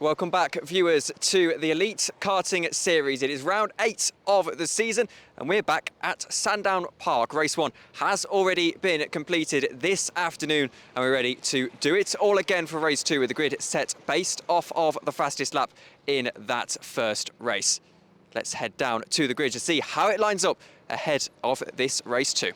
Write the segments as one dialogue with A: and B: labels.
A: Welcome back, viewers, to the Elite Karting Series. It is round 8 of the season, and we're back at Sandown Park. Race 1 has already been completed this afternoon, and we're ready to do it all again for race 2 with the grid set based off of the fastest lap in that first race. Let's head down to the grid to see how it lines up ahead of this race 2.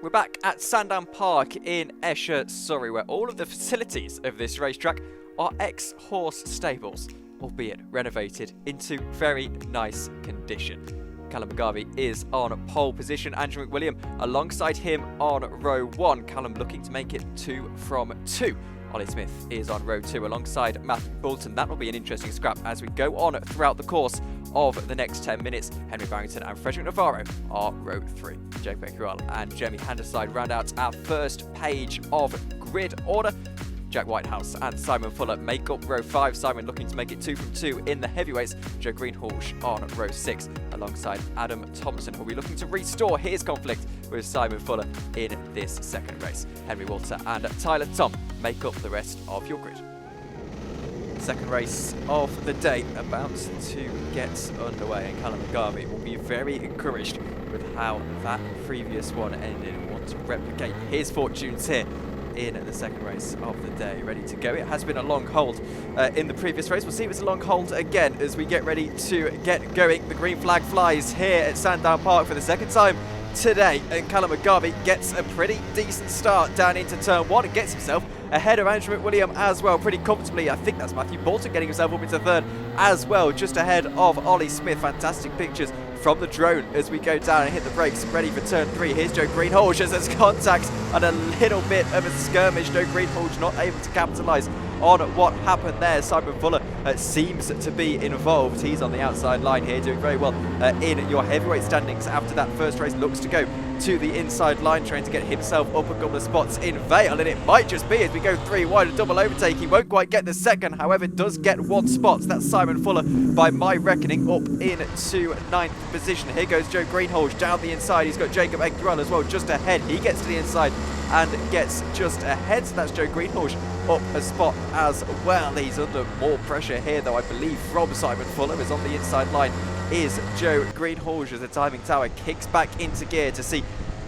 A: We're back at Sandown Park in Esher, Surrey, where all of the facilities of this racetrack are ex-horse stables, albeit renovated into very nice condition. Callum McGarvey is on pole position. Andrew McWilliam alongside him on row 1. Callum looking to make it 2 from 2. Olly Smith is on row 2 alongside Matthew Boulton. That will be an interesting scrap as we go on throughout the course of the next 10 minutes. Henry Barrington and Frederick Navarro are row 3. Jake Becquerel and Jeremy Handelside round out our first page of grid order. Jack Whitehouse and Simon Fuller make up row 5. Simon looking to make it 2 from 2 in the heavyweights. Joe Greenhalgh on row 6 alongside Adam Thompson, who will be looking to restore his conflict with Simon Fuller in this second race. Henry Walter and Tyler Tom make up the rest of your grid. Second race of the day about to get underway, and Callum McGarvey will be very encouraged with how that previous one ended and want to replicate his fortunes here in the second race of the day. Ready to go. It has been a long hold in the previous race. We'll see if it's a long hold again as we get ready to get going. The green flag flies here at Sandown Park for the second time today, and Callum McGarvey gets a pretty decent start down into turn 1 and gets himself ahead of Andrew McWilliam as well, pretty comfortably. I think that's Matthew Boulton getting himself up into third as well, just ahead of Olly Smith. Fantastic pictures from the drone as we go down and hit the brakes, ready for turn 3. Here's Joe Greenhalgh as there's contact and a little bit of a skirmish. Joe Greenhalgh not able to capitalise on what happened there. Simon Fuller seems to be involved. He's on the outside line here, doing very well in your heavyweight standings after that first race. Looks to go to the inside line, trying to get himself up a couple of spots in Vale, and it might just be as we go 3 wide, a double overtake. He won't quite get the second, however does get 1 spot. That's Simon Fuller by my reckoning up into 9th position. Here goes Joe Greenhalgh down the inside. He's got Jacob Eggerell as well just ahead. He gets to the inside and gets just ahead, so that's Joe Greenhalgh up a spot as well. He's under more pressure here though, I believe, from Simon Fuller, as on the inside line is Joe Greenhalgh as the timing tower kicks back into gear to see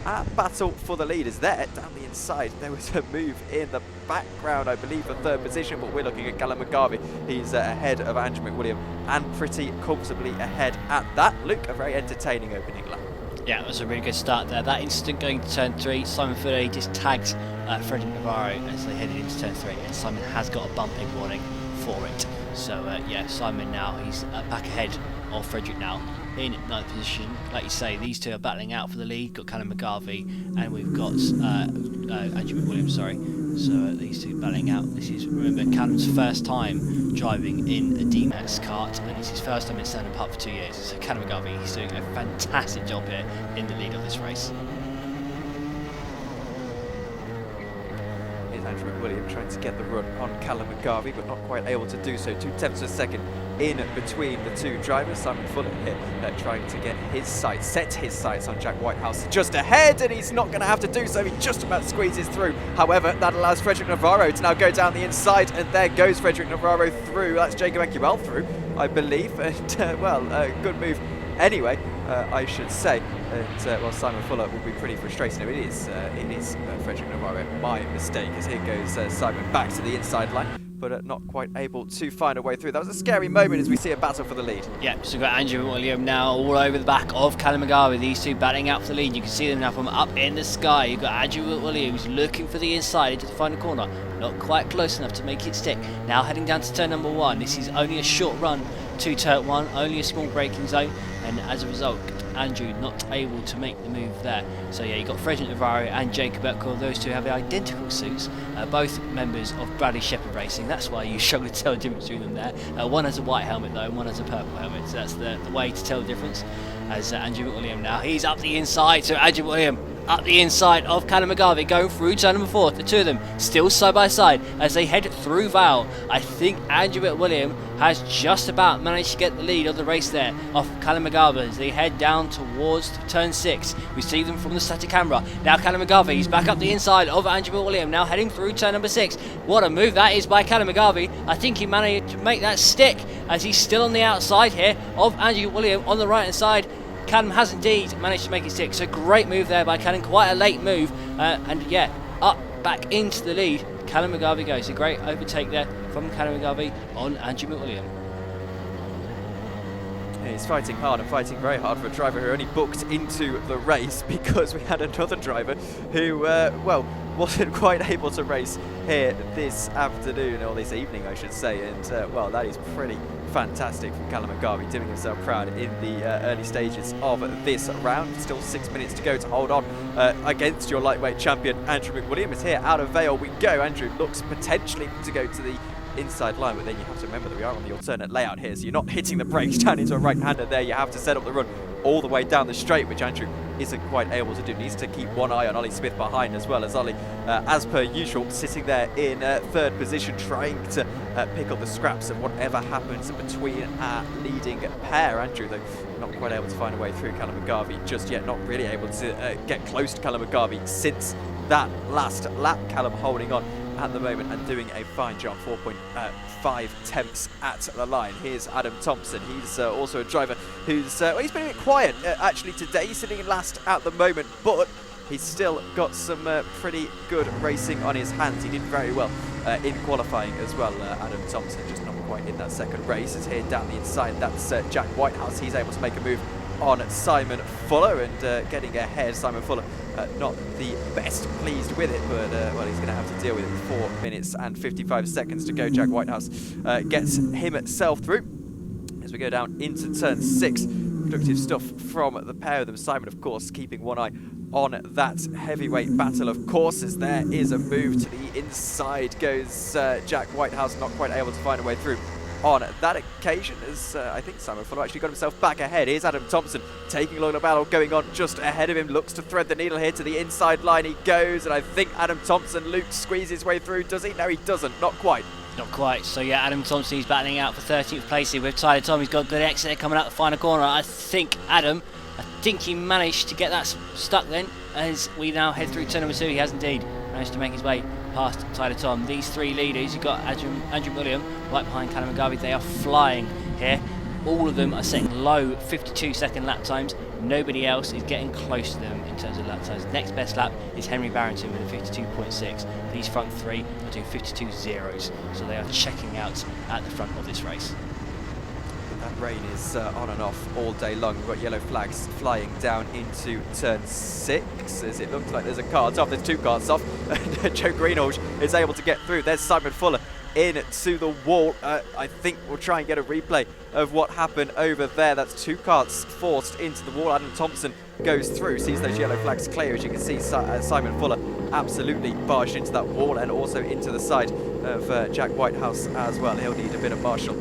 A: a battle for the leaders there. Down the inside there was a move in the background, I believe, for 3rd position, but we're looking at Callum McGarvey. He's ahead of Andrew McWilliam and pretty comfortably ahead at that. Luke, a very entertaining opening lap.
B: Yeah, it was a really good start there. That instant going to turn 3, Simon Fuller, he just tags Frederick Navarro as they headed into turn 3, and Simon has got a bumping warning for it. So yeah, Simon now, he's back ahead of Frederick now in 9th position. Like you say, these two are battling out for the lead. Got Callum McGarvey and we've got Andrew McWilliam, sorry. So these two battling out. This is, remember, Callum's first time driving in a DMAX kart, and it's his first time in Sandown Park for 2 years. So Callum McGarvey, he's doing a fantastic job here in the lead of this race.
A: Andrew McWilliam trying to get the run on Callum McGarvey, but not quite able to do so. 2/10 of a second in between the two drivers. Simon Fuller here trying to get his sights, set his sights on Jack Whitehouse just ahead, and he's not going to have to do so. He just about squeezes through. However, that allows Frederick Navarro to now go down the inside, and there goes Frederick Navarro through. That's Jacob Eggerell through, I believe, and well, good move anyway, I should say. And well, Simon Fuller will be pretty frustrated. No, it is Frederick Navarro, my mistake, as here goes Simon back to the inside line, but not quite able to find a way through. That was a scary moment as we see a battle for the lead.
B: Yeah, so we've got Andrew McWilliam now all over the back of Callum McGarvey. These two battling out for the lead. You can see them now from up in the sky. You've got Andrew McWilliam who's looking for the inside into the final corner. Not quite close enough to make it stick. Now heading down to turn number 1. This is only a short run to turn 1, only a small braking zone, and as a result, Andrew not able to make the move there. So yeah, you got Frederick Navarro and Jacob Becquerel. Those two have identical suits, both members of Bradley Shepherd Racing. That's why you struggle to tell the difference between them there. One has a white helmet though, and one has a purple helmet. So that's the way to tell the difference. As Andrew McWilliam now, he's up the inside. So Andrew McWilliam up the inside of Callum McGarvey, going through turn number 4. The two of them still side by side as they head through Vale. I think Andrew McWilliam has just about managed to get the lead of the race there off Callum McGarvey as they head down towards turn 6. We see them from the static camera. Now Callum McGarvey, he's back up the inside of Andrew McWilliam, now heading through turn number 6. What a move that is by Callum McGarvey. I think he managed to make that stick as he's still on the outside here of Andrew McWilliam on the right hand side. Callum has indeed managed to make it stick, so great move there by Callum, quite a late move, and yeah, up back into the lead. Callum McGarvey goes, a great overtake there from Callum McGarvey on Andrew McWilliam.
A: He's fighting hard and fighting very hard for a driver who only booked into the race because we had another driver who, well, wasn't quite able to race here this afternoon, or this evening I should say, and well, that is pretty fantastic from Callum McGarvey, doing himself proud in the early stages of this round. Still 6 minutes to go to hold on against your lightweight champion. Andrew McWilliam is here, out of Vale we go. Andrew looks potentially to go to the inside line, but then you have to remember that we are on the alternate layout here, so you're not hitting the brakes down into a right-hander there. You have to set up the run all the way down the straight, which Andrew isn't quite able to do. Needs to keep one eye on Olly Smith behind, as well as Olly, as per usual, sitting there in third position, trying to pick up the scraps of whatever happens between our leading pair. Andrew, though, not quite able to find a way through Callum McGarvey just yet, not really able to get close to Callum McGarvey since that last lap. Callum holding on at the moment and doing a fine job, 4.5 tenths at the line. Here's Adam Thompson. He's also a driver who's well, he's been a bit quiet actually today. He's sitting in last at the moment, but he's still got some pretty good racing on his hands. He did very well in qualifying as well. Adam Thompson just not quite in that second race. Is here down the inside. That's Jack Whitehouse. He's able to make a move on Simon Fuller and getting ahead. Simon Fuller not the best pleased with it, but well, he's going to have to deal with it. 4 minutes and 55 seconds to go. Jack Whitehouse gets himself through as we go down into turn 6. Productive stuff from the pair of them. Simon, of course, keeping one eye on that heavyweight battle, of course, as there is a move to the inside goes Jack Whitehouse, not quite able to find a way through on that occasion, as I think Simon Fuller actually got himself back ahead. Here's Adam Thompson taking a lot of battle, going on just ahead of him, looks to thread the needle here to the inside line. He goes, and I think Adam Thompson, Luke, squeezes his way through. Does he? No, he doesn't. Not quite.
B: Not quite. So yeah, Adam Thompson is battling out for 13th place here with Tyler Tom. He's got a good exit coming out the final corner. I think he managed to get that stuck then, as we now head through turn number 2. He has indeed managed to make his way past Tyler Tom. These three leaders, you've got Andrew McWilliam right behind Callum McGarvey. They are flying here. All of them are setting low 52-second lap times. Nobody else is getting close to them in terms of lap times. Next best lap is Henry Barrington with a 52.6. These front three are doing 52.0s, so they are checking out at the front of this race.
A: That rain is on and off all day long. We've got yellow flags flying down into turn 6 as it looks like there's a cart off. There's two carts off. Joe Greenhalgh is able to get through. There's Simon Fuller into the wall. I think we'll try and get a replay of what happened over there. That's two carts forced into the wall. Adam Thompson goes through, sees those yellow flags clear. As you can see, Simon Fuller absolutely barged into that wall and also into the side of Jack Whitehouse as well. He'll need a bit of marshal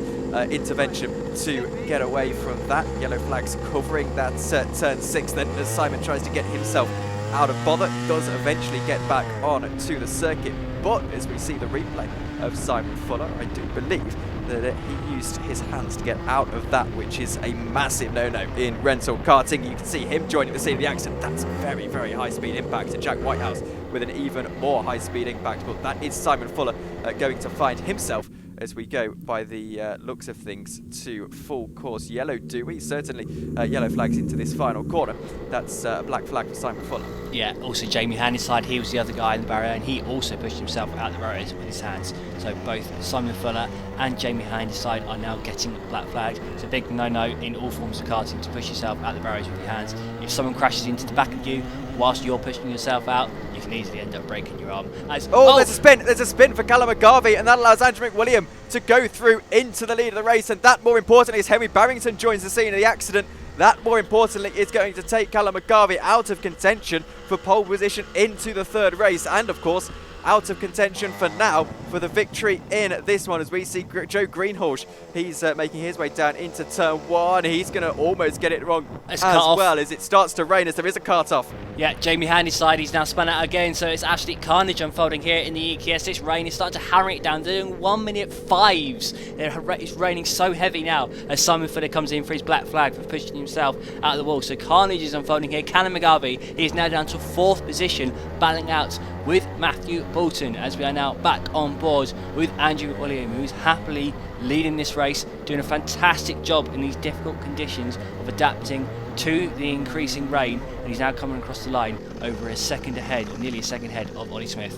A: intervention to get away from that. Yellow flags covering that turn 6 then, as Simon tries to get himself out of bother. Does eventually get back on to the circuit, but as we see the replay of Simon Fuller, I do believe that he used his hands to get out of that, which is a massive no-no in rental karting. You can see him joining the scene of the accident. That's a very, very high-speed impact, and Jack Whitehouse with an even more high-speed impact. But that is Simon Fuller going to find himself, as we go by the looks of things, to full course yellow. Do we? Certainly yellow flags into this final corner. That's a black flag for Simon Fuller. Yeah, also Jamie Hand inside. He was the other guy in the barrier, and he also pushed himself out the barriers with his hands. So both Simon Fuller and Jamie Hand inside are now getting black flags. It's a big no-no in all forms of karting to push yourself out the barriers with your hands. If someone crashes into the back of you whilst you're pushing yourself out, you can easily end up breaking your arm. There's a spin. There's a spin for Callum McGarvey, and that allows Andrew McWilliam to go through into the lead of the race. And that, more importantly, as Henry Barrington joins the scene of the accident, that, more importantly, is going to take Callum McGarvey out of contention for pole position into the third race. And, of course, out of contention for now for the victory in this one, as we see Joe Greenhalgh. He's making his way down into turn 1. He's going to almost get it wrong as well, as it starts to rain, as there is a cut-off.
B: Yeah, Jamie Handy's side, he's now spun out again, so it's absolute carnage unfolding here in the EKS. This rain is starting to hammer it down. They're doing 1 minute 5s. It's raining so heavy now as Simon Fuller comes in for his black flag for pushing himself out of the wall. So carnage is unfolding here. Callum McGarvey, he is now down to 4th position, battling out with Matthew Boulton, as we are now back on board with Andrew McWilliam, who's happily leading this race, doing a fantastic job in these difficult conditions of adapting to the increasing rain, and he's now coming across the line over a second ahead, or nearly a second ahead of Olly Smith.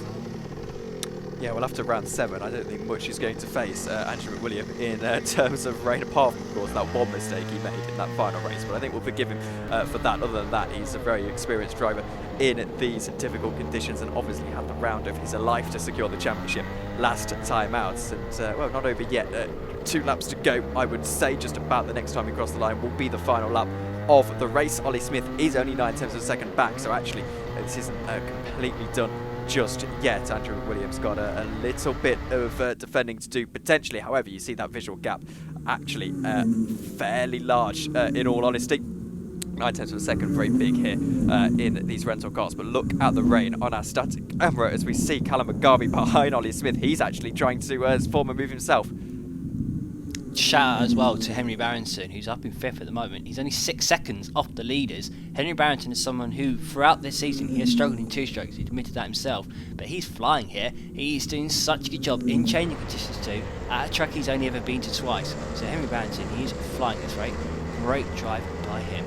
A: Yeah, well, after round 7, I don't think much is going to face Andrew McWilliam in terms of rain, apart from, of course, that one mistake he made in that final race. But I think we'll forgive him for that. Other than that, he's a very experienced driver in these difficult conditions, and obviously had the round of his life to secure the championship last time out. And, well, not over yet. 2 laps to go, I would say. Just about the next time we cross the line will be the final lap of the race. Olly Smith is only 9 tenths of a second back, so actually this isn't completely done just yet. Andrew McWilliam's got a little bit of defending to do potentially. However, you see that visual gap actually fairly large, in all honesty. 9 tenths of a second, very big here in these rental cars. But look at the rain on our static camera as we see Callum McGarvey behind Olly Smith. He's actually trying to form a move himself.
B: Shout out as well to Henry Barrington, who's up in 5th at the moment. He's only 6 seconds off the leaders. Henry Barrington is someone who, throughout this season, he has struggled in 2 strokes. He admitted that himself. But he's flying here. He's doing such a good job in changing conditions too, at a track he's only ever been to twice. So Henry Barrington, he's flying this rate. Great drive by him.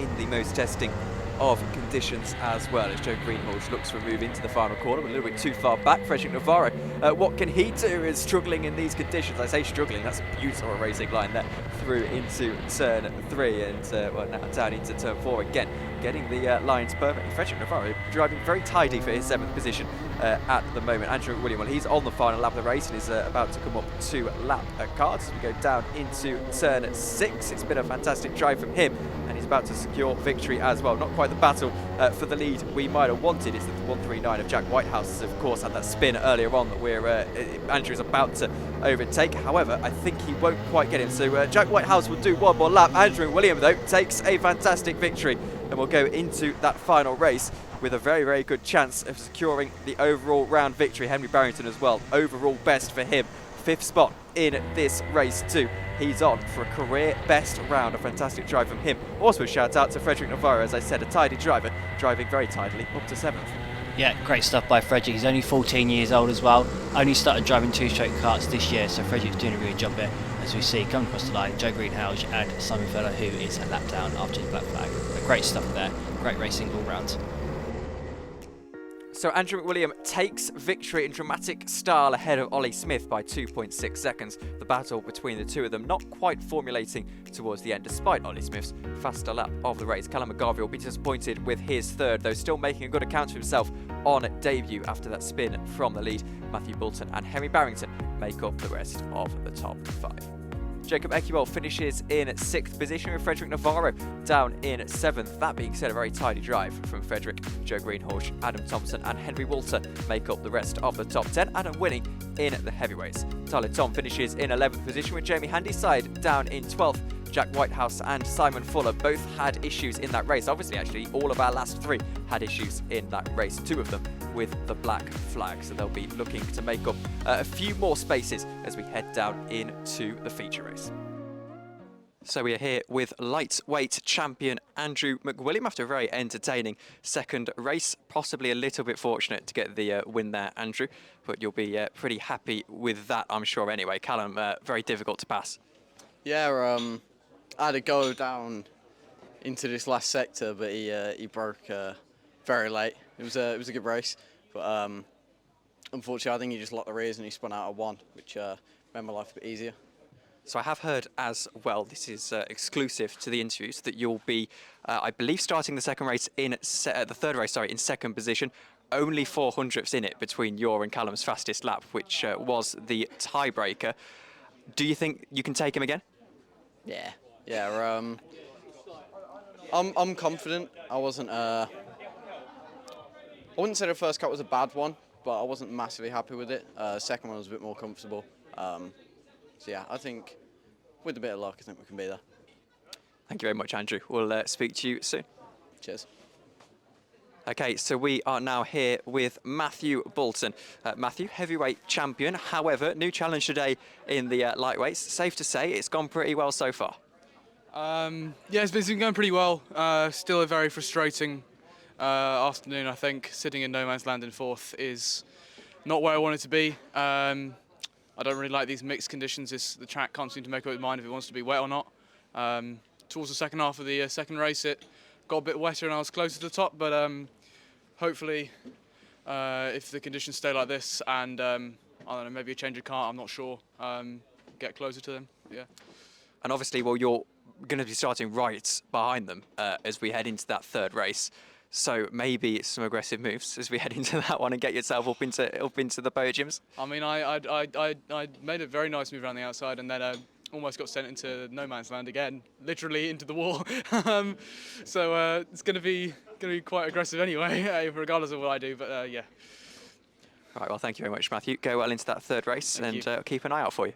A: In the most testing of conditions as well, as Joe Greenhalgh looks for a move into the final corner, but a little bit too far back. Frederick Navarro, what can he do is struggling in these conditions. I say struggling, that's a beautiful racing line there through into turn 3 and well, now down into turn 4 again, getting the lines perfectly. Frederick Navarro driving very tidy for his 7th position at the moment. Andrew McWilliam, well, he's on the final lap of the race and is about to come up to lap cards as we go down into turn 6. It's been a fantastic drive from him, and he's about to secure victory as well. Not quite the battle for the lead we might have wanted. It's the 139 of Jack Whitehouse, of course, had that spin earlier on that Andrew's about to overtake. However, I think he won't quite get him. So Jack Whitehouse will do 1 more lap. Andrew McWilliam, though, takes a fantastic victory and will go into that final race with a very, very good chance of securing the overall round victory. Henry Barrington as well, overall best for him. 5th spot in this race too. He's on for a career best round. A fantastic drive from him. Also a shout out to Frederick Navarro, as I said, a tidy driver, driving very tidily up to 7th.
B: Yeah, great stuff by Frederick. He's only 14 years old as well. Only started driving 2-stroke karts this year, so Frederick's doing a really good job there. As we see, coming across the line, Joe Greenhalgh and Simon Fuller, who is a lap down after his black flag. But great stuff there. Great racing all round.
A: So Andrew McWilliam takes victory in dramatic style ahead of Olly Smith by 2.6 seconds. The battle between the two of them not quite formulating towards the end, despite Olly Smith's faster lap of the race. Callum McGarvey will be disappointed with his 3rd, though still making a good account of himself on debut after that spin from the lead. Matthew Boulton and Henry Barrington make up the rest of the top 5. Jacob Ekiwell finishes in 6th position, with Frederick Navarro down in 7th. That being said, a very tidy drive from Frederick. Joe Greenhalgh, Adam Thompson and Henry Walter make up the rest of the top 10. Adam winning in the heavyweights. Tyler Tom finishes in 11th position, with Jamie Handy's side down in 12th. Jack Whitehouse and Simon Fuller both had issues in that race. Obviously, actually, all of our last 3 had issues in that race. 2 of them with the black flag. So they'll be looking to make up a few more spaces as we head down into the feature race. So we are here with lightweight champion Andrew McWilliam after a very entertaining 2nd race. Possibly a little bit fortunate to get the win there, Andrew, but you'll be pretty happy with that, I'm sure anyway. Callum, very difficult to pass.
C: Yeah, I had to go down into this last sector, but he broke very late. It was a good race, but unfortunately I think he just locked the rears and he spun out at 1, which made my life a bit easier.
A: So I have heard as well, this is exclusive to the interviews, that you'll be, I believe, starting the 2nd race in the 3rd race, sorry, in 2nd position. Only 400ths in it between your and Callum's fastest lap, which was the tiebreaker. Do you think you can take him again?
C: Yeah. I'm confident. I wasn't I wouldn't say the first cut was a bad one, but I wasn't massively happy with it. Second one was a bit more comfortable. So yeah, I think with a bit of luck, I think we can be there.
A: Thank you very much, Andrew. We'll speak to you soon.
C: Cheers.
A: Okay, so we are now here with Matthew Boulton. Matthew, heavyweight champion. However, new challenge today in the lightweights. Safe to say it's gone pretty well so far.
D: Yeah, it's been going pretty well. Still a very frustrating afternoon, I think. Sitting in no man's land in fourth is not where I want it to be. I don't really like these mixed conditions. The track can't seem to make up its mind if it wants to be wet or not. Towards the second half of the second race, it got a bit wetter and I was closer to the top, but hopefully if the conditions stay like this and I don't know, maybe a change of car, I'm not sure, get closer to them. Yeah.
A: And obviously, well, you're going to be starting right behind them as we head into that third race. So maybe some aggressive moves as we head into that one and get yourself up into the podiums.
D: I mean, I made a very nice move around the outside and then almost got sent into no man's land again, literally into the wall. So it's going to be quite aggressive anyway, regardless of what I do. But yeah.
A: All right. Well, thank you very much, Matthew. Go well into that third race,
D: Thank
A: and
D: you.
A: keep an eye out for you.